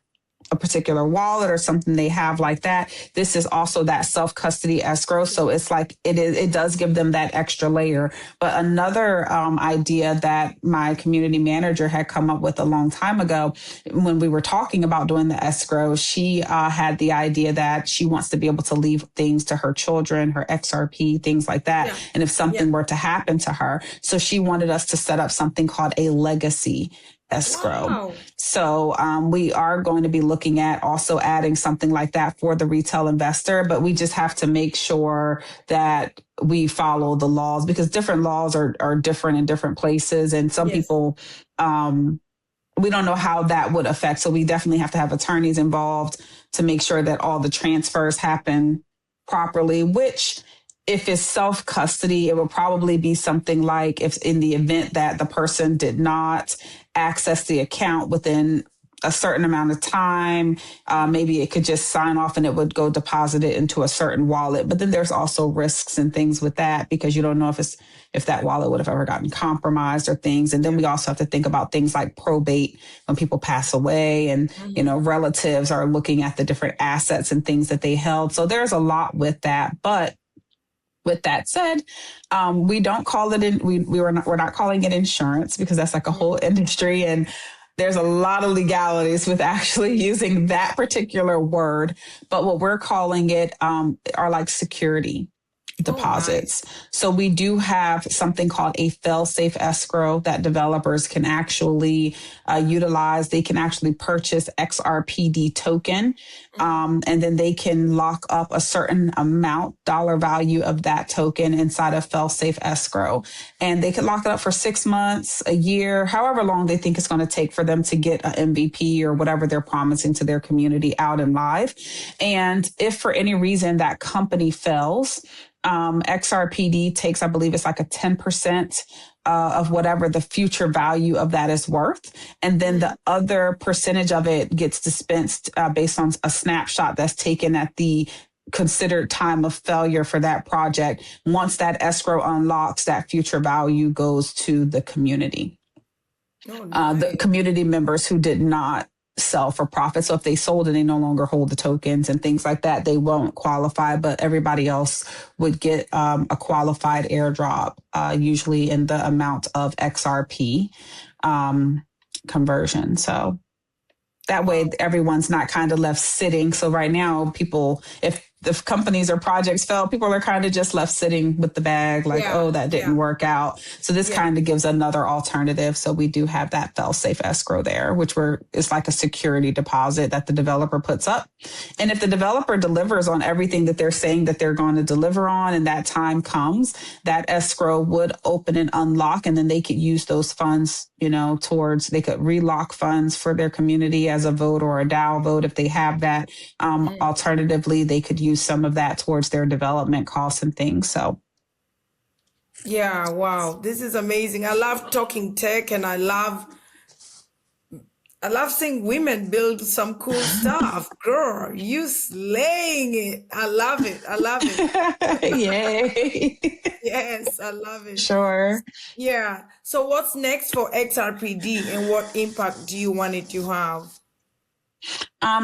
a particular wallet or something they have like that, this is also that self-custody escrow. So it's like it does give them that extra layer. But another idea that my community manager had come up with a long time ago when we were talking about doing the escrow, she had the idea that she wants to be able to leave things to her children, her XRP, things like that. Yeah. And if something were to happen to her, so she wanted us to set up something called a legacy escrow. Wow. So we are going to be looking at also adding something like that for the retail investor, but we just have to make sure that we follow the laws, because different laws are different in different places. And some people, we don't know how that would affect. So we definitely have to have attorneys involved to make sure that all the transfers happen properly, which, if it's self-custody, it will probably be something like, if in the event that the person did not access the account within a certain amount of time, maybe it could just sign off and it would go deposit it into a certain wallet. But then there's also risks and things with that, because you don't know if that wallet would have ever gotten compromised or things. And then we also have to think about things like probate when people pass away, and, relatives are looking at the different assets and things that they held. So there's a lot with that. But with that said, we don't call it we're not calling it insurance, because that's like a whole industry, and there's a lot of legalities with actually using that particular word. But what we're calling it are like security deposits. So we do have something called a fail-safe escrow that developers can actually utilize. They can actually purchase XRPD token, and then they can lock up a certain amount, dollar value of that token inside of fail-safe escrow. And they could lock it up for 6 months, a year, however long they think it's going to take for them to get an MVP or whatever they're promising to their community out and live. And if for any reason that company fails, XRPD takes, I believe it's like a 10% of whatever the future value of that is worth. And then the other percentage of it gets dispensed based on a snapshot that's taken at the considered time of failure for that project. Once that escrow unlocks, that future value goes to the community. The community members who did not sell for profit. So if they sold and they no longer hold the tokens and things like that, they won't qualify, but everybody else would get a qualified airdrop, usually in the amount of XRP conversion. So that way everyone's not kind of left sitting. So right now, people, if companies or projects fail, people are kind of just left sitting with the bag, like, oh, that didn't work out. So this kind of gives another alternative. So we do have that fail-safe escrow there, which is like a security deposit that the developer puts up. And if the developer delivers on everything that they're saying that they're going to deliver on, and that time comes, that escrow would open and unlock, and then they could use those funds, they could relock funds for their community as a vote or a DAO vote if they have that. Alternatively, they could use use some of that towards their development costs and things. So Yeah, wow. This is amazing. I love talking tech, and I love seeing women build some cool stuff. Girl, you slaying it. I love it. I love it. yay. Yes, I love it. Sure. Yeah. So what's next for XRPD, and what impact do you want it to have?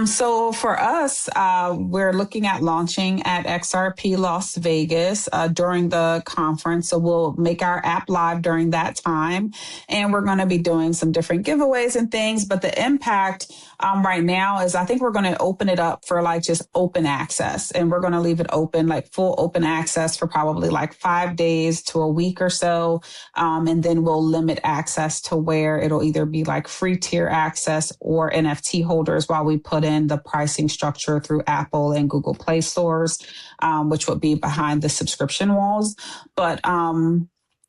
So for us, we're looking at launching at XRP Las Vegas during the conference. So we'll make our app live during that time, and we're going to be doing some different giveaways and things. But the impact right now is I think we're going to open it up for like just open access, and we're going to leave it open, like full open access for probably like 5 days to a week or so. And then we'll limit access to where it'll either be like free tier access or NFT holders while we put in the pricing structure through Apple and Google Play stores, which would be behind the subscription walls. But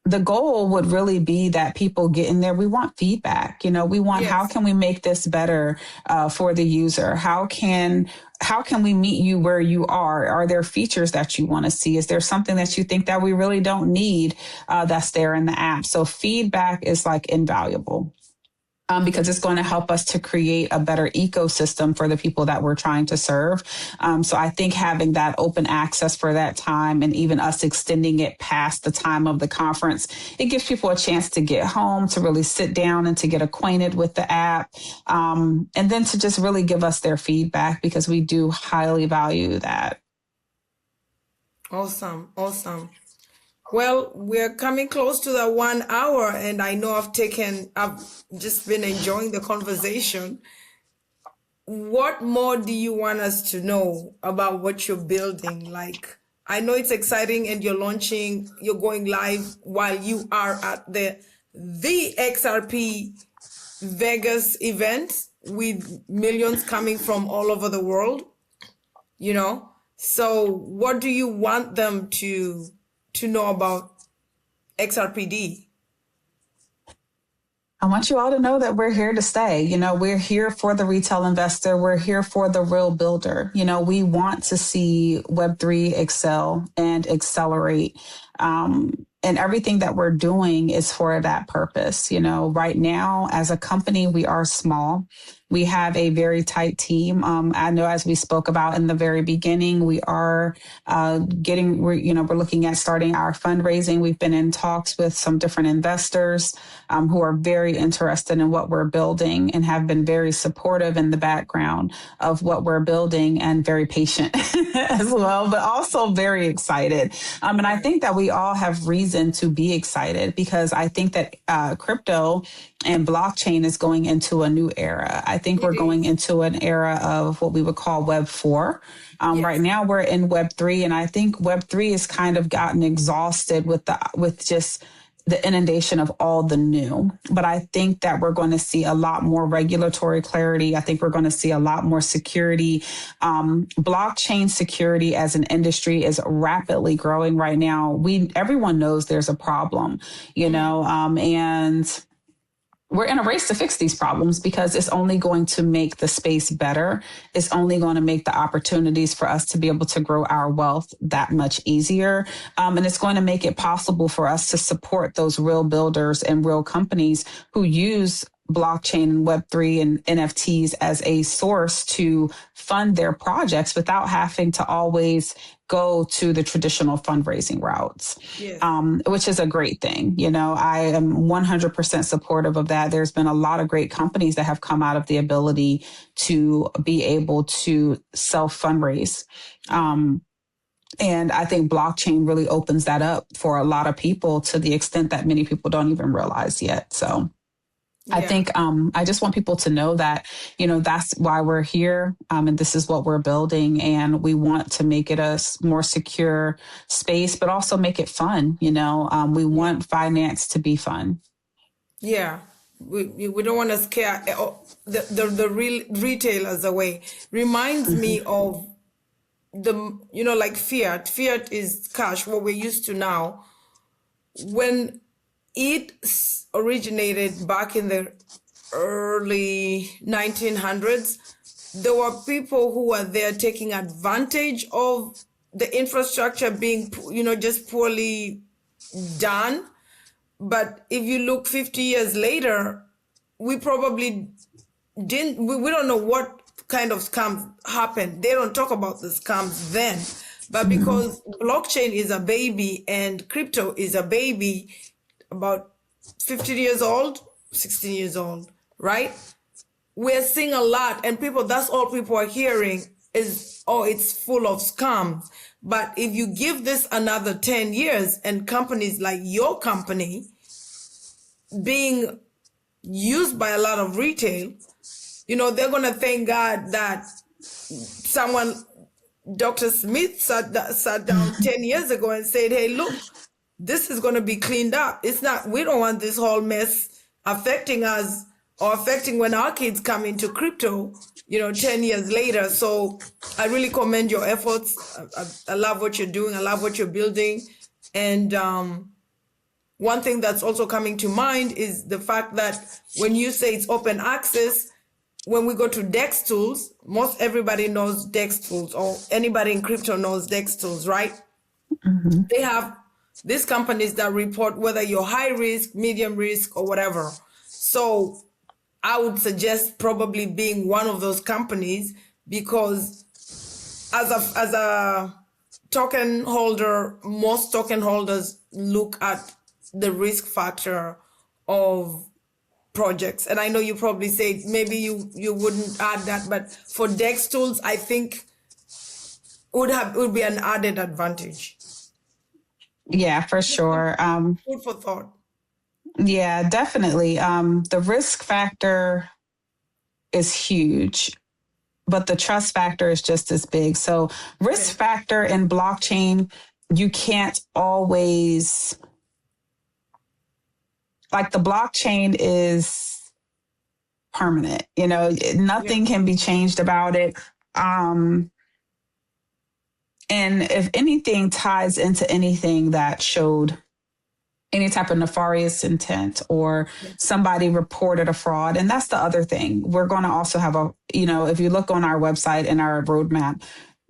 the goal would really be that people get in there. We want feedback. We want, Yes. how can we make this better for the user? How can we meet you where you are? Are there features that you want to see? Is there something that you think that we really don't need that's there in the app? So feedback is like invaluable. Because it's going to help us to create a better ecosystem for the people that we're trying to serve. So I think having that open access for that time, and even us extending it past the time of the conference, it gives people a chance to get home, to really sit down and to get acquainted with the app, and then to just really give us their feedback, because we do highly value that. Awesome. Awesome. Well, we're coming close to the 1 hour, and I know I've just been enjoying the conversation. What more do you want us to know about what you're building? Like, I know it's exciting, and you're going live while you are at the XRP Vegas event with millions coming from all over the world, So what do you want them to know about XRPD? I want you all to know that we're here to stay. We're here for the retail investor. We're here for the real builder. We want to see Web3 excel and accelerate. And everything that we're doing is for that purpose. Right now, as a company, we are small. We have a very tight team. I know, as we spoke about in the very beginning, we are we're looking at starting our fundraising. We've been in talks with some different investors who are very interested in what we're building and have been very supportive in the background of what we're building, and very patient as well, but also very excited. And I think that we all have reason to be excited, because I think that crypto and blockchain is going into a new era. I think we're going into an era of what we would call Web 4. Yes. Right now we're in Web 3, and I think Web 3 has kind of gotten exhausted with just the inundation of all the new. But I think that we're going to see a lot more regulatory clarity. I think we're going to see a lot more security. Blockchain security as an industry is rapidly growing right now. Everyone knows there's a problem, and we're in a race to fix these problems, because it's only going to make the space better. It's only going to make the opportunities for us to be able to grow our wealth that much easier. And it's going to make it possible for us to support those real builders and real companies who use blockchain and Web3 and NFTs as a source to fund their projects without having to always go to the traditional fundraising routes, Yes. Which is a great thing. I am 100% supportive of that. There's been a lot of great companies that have come out of the ability to be able to self-fundraise. And I think blockchain really opens that up for a lot of people, to the extent that many people don't even realize yet. So Yeah. I think I just want people to know that, that's why we're here. And this is what we're building. And we want to make it a more secure space, but also make it fun. We want finance to be fun. Yeah. We don't want to scare the real retailers away. Reminds me of like fiat. Fiat is cash, what we're used to now. When it originated back in the early 1900s, there were people who were there taking advantage of the infrastructure being, just poorly done. But if you look 50 years later, we probably we don't know what kind of scams happened. They don't talk about the scams then. But because blockchain is a baby and crypto is a baby, about 15 years old, 16 years old, right? We're seeing a lot, and that's all people are hearing is, oh, it's full of scams. But if you give this another 10 years and companies like your company being used by a lot of retail, they're going to thank God that someone, Dr. Smith, sat down 10 years ago and said, hey, look, this is going to be cleaned up. We don't want this whole mess affecting us or affecting when our kids come into crypto, 10 years later. So I really commend your efforts. I love what you're doing. I love what you're building. And one thing that's also coming to mind is the fact that when you say it's open access, when we go to DEX tools, most everybody knows DEX tools, or anybody in crypto knows DEX tools, right? Mm-hmm. They have these companies that report whether you're high risk, medium risk, or whatever. So I would suggest probably being one of those companies, because as a token holder, most token holders look at the risk factor of projects. And I know you probably say maybe you wouldn't add that, but for DEX tools, I think would be an added advantage. Yeah, for sure. Food for thought. Yeah, definitely. The risk factor is huge, but the trust factor is just as big. So risk factor in blockchain, you can't always, like, the blockchain is permanent, nothing can be changed about it. And if anything ties into anything that showed any type of nefarious intent, or somebody reported a fraud. And that's the other thing. We're going to also have if you look on our website and our roadmap,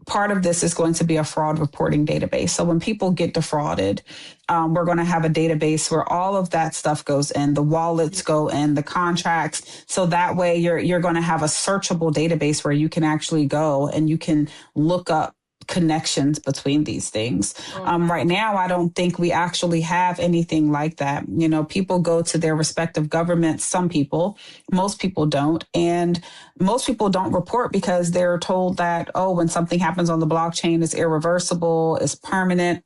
part of this is going to be a fraud reporting database. So when people get defrauded, we're going to have a database where all of that stuff goes in, the wallets go in, the contracts. So that way you're going to have a searchable database where you can actually go and you can look up connections between these things. Right now, I don't think we actually have anything like that. People go to their respective governments. Some people, most people don't. And most people don't report because they're told that, when something happens on the blockchain, it's irreversible, it's permanent.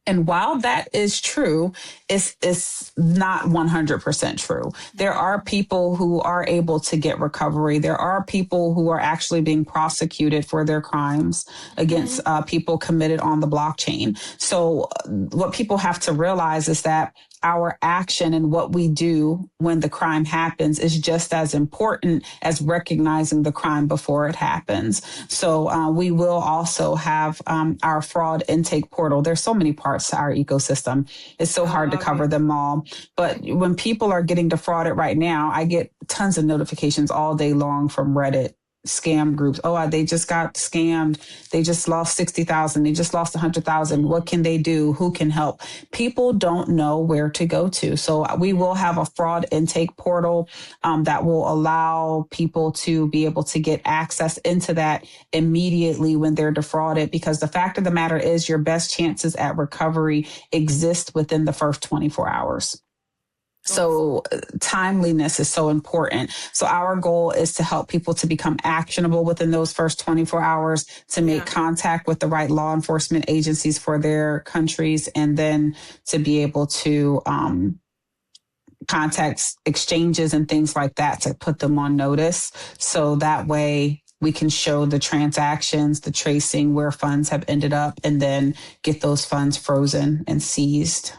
And while that is true, it's not 100% true. There are people who are able to get recovery. There are people who are actually being prosecuted for their crimes against people committed on the blockchain. So what people have to realize is that our action and what we do when the crime happens is just as important as recognizing the crime before it happens. So we will also have our fraud intake portal. There's so many parts to our ecosystem. It's so hard to cover them all. But when people are getting defrauded right now, I get tons of notifications all day long from Reddit scam groups. They just got scammed. They just lost 60,000. They just lost 100,000. What can they do? Who can help? People don't know where to go to. So we will have a fraud intake portal that will allow people to be able to get access into that immediately when they're defrauded, because the fact of the matter is your best chances at recovery exist within the first 24 hours. So timeliness is so important. So our goal is to help people to become actionable within those first 24 hours, to make contact with the right law enforcement agencies for their countries, and then to be able to contact exchanges and things like that to put them on notice. So that way we can show the transactions, the tracing, where funds have ended up, and then get those funds frozen and seized.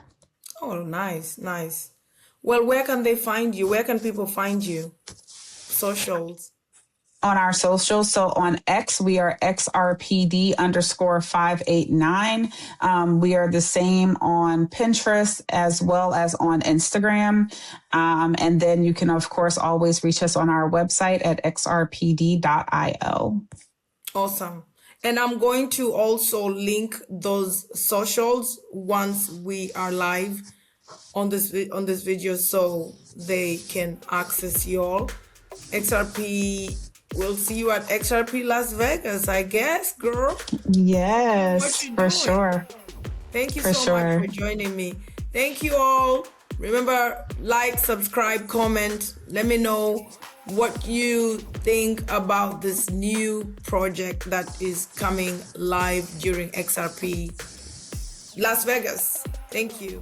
Oh, nice. Well, where can they find you? Where can people find you? Socials. on our socials. So on X, we are XRPD_589. We are the same on Pinterest as well as on Instagram. And then you can, of course, always reach us on our website at xrpd.io. Awesome. And I'm going to also link those socials once we are live on this video, so they can access you all. XRP, we'll see you at XRP Las Vegas, I guess, girl. Yes, for sure. Thank you so much for joining me. Thank you all. Remember, like, subscribe, comment. Let me know what you think about this new project that is coming live during XRP Las Vegas. Thank you.